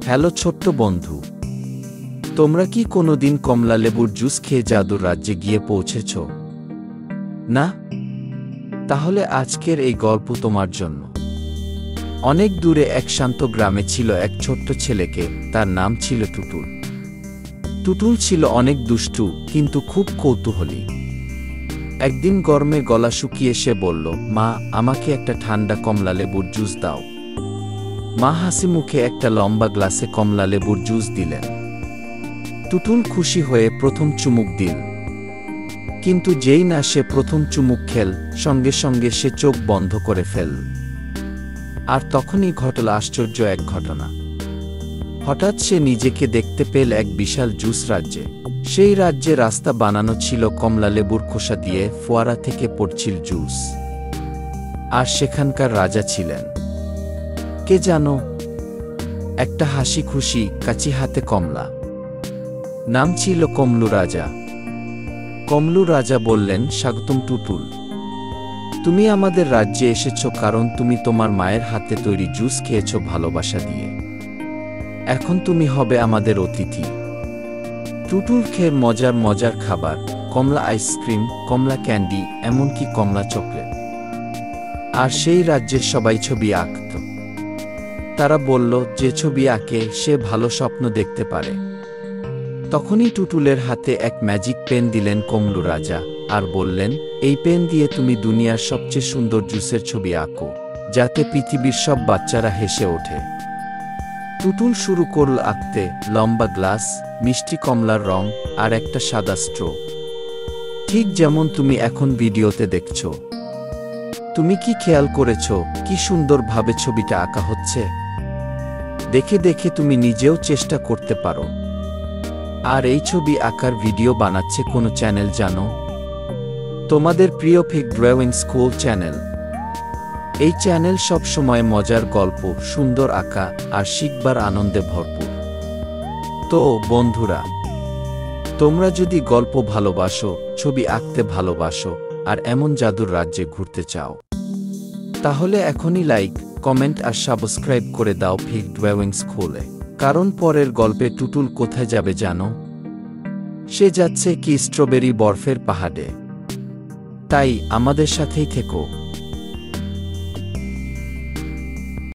Hello ছোট্ট বন্ধু, তোমরা কি কোনোদিন কমলা লেবুর জুস খেয়ে জাদুর রাজ্যে গিয়ে পৌঁছেছ? না? তাহলে আজকের এই গল্প তোমার জন্য। অনেক দূরে এক শান্ত গ্রামে ছিল এক ছোট্ট ছেলেকে, তার নাম ছিল টুটুল। টুটুল ছিল অনেক দুষ্টু কিন্তু খুব কৌতূহলী। একদিন গরমে গলা শুকিয়ে সে বলল, মা, আমাকে একটা ঠান্ডা কমলা লেবুর জুস দাও। মা হাসি মুখে একটা লম্বা গ্লাসে কমলা লেবুর জুস দিলেন। টুটুল খুশি হয়ে প্রথম চুমুক দিল, কিন্তু যেই না সে প্রথম চুমুক খেল, সঙ্গে সঙ্গে সে চোখ বন্ধ করে ফেল। আর তখনই ঘটল আশ্চর্য এক ঘটনা। হঠাৎ সে নিজেকে দেখতে পেল এক বিশাল জুস রাজ্যে। সেই রাজ্যে রাস্তা বানানো ছিল কমলা লেবুর খোসা দিয়ে, ফোয়ারা থেকে পড়ছিল জুস। আর সেখানকার রাজা ছিলেন কে জানো? একটা হাসি খুশি কাচি হাতে কমলা। নাম ছিল কমলু রাজা। কমলু রাজা বললেন, স্বাগতম টুটুল, তুমি আমাদের রাজ্যে এসেছ কারণ তুমি তোমার মায়ের হাতে তৈরি জুস খেয়েছ ভালোবাসা দিয়ে। এখন তুমি হবে আমাদের অতিথি। টুটুল খেয়ে মজার মজার খাবার, কমলা আইসক্রিম, কমলা ক্যান্ডি, এমনকি কমলা চকলেট। আর সেই রাজ্যের সবাই ছবি আঁকত। তারা বলল, যে ছবি আঁকে সে ভালো স্বপ্ন দেখতে পারে। তখনই টুটুলের হাতে এক ম্যাজিক পেন দিলেন কমলু রাজা, আর বললেন, এই পেন দিয়ে তুমি দুনিয়ার সবচেয়ে সুন্দর জুসের ছবি আঁকো, যাতে পৃথিবীর সব বাচ্চারা হেসে ওঠে। টুটুল শুরু করল আঁকতে, লম্বা গ্লাস, মিষ্টি কমলার রং, আর একটা সাদা স্ট্রো, ঠিক যেমন তুমি এখন ভিডিওতে দেখছ। তুমি কি খেয়াল করেছ কি সুন্দরভাবে ছবিটা আঁকা হচ্ছে? দেখে দেখে তুমি নিজেও চেষ্টা করতে পারো। আর এই ছবি আঁকার ভিডিও বানাচ্ছে কোনো চ্যানেল জানো? তোমাদের প্রিয় ফিগ ড্রয়িং স্কুল চ্যানেল। এই চ্যানেল সব সময় মজার গল্প, সুন্দর আঁকা আর শিখবার আনন্দে ভরপুর। তো বন্ধুরা, তোমরা যদি গল্প ভালোবাসো, ছবি আঁকতে ভালোবাসো, আর এমন জাদুর রাজ্যে ঘুরতে চাও, তাহলে এখনই লাইক, কমেন্ট আর সাবস্ক্রাইব করে দাও ফিগ ড্রয়িং স্কুলে। কারণ পরের গল্পে টুটুল কোথায় যাবে জানো? সে যাচ্ছে কি স্ট্রবেরি বরফের পাহাড়ে। তাই আমাদের সাথেই থেকো।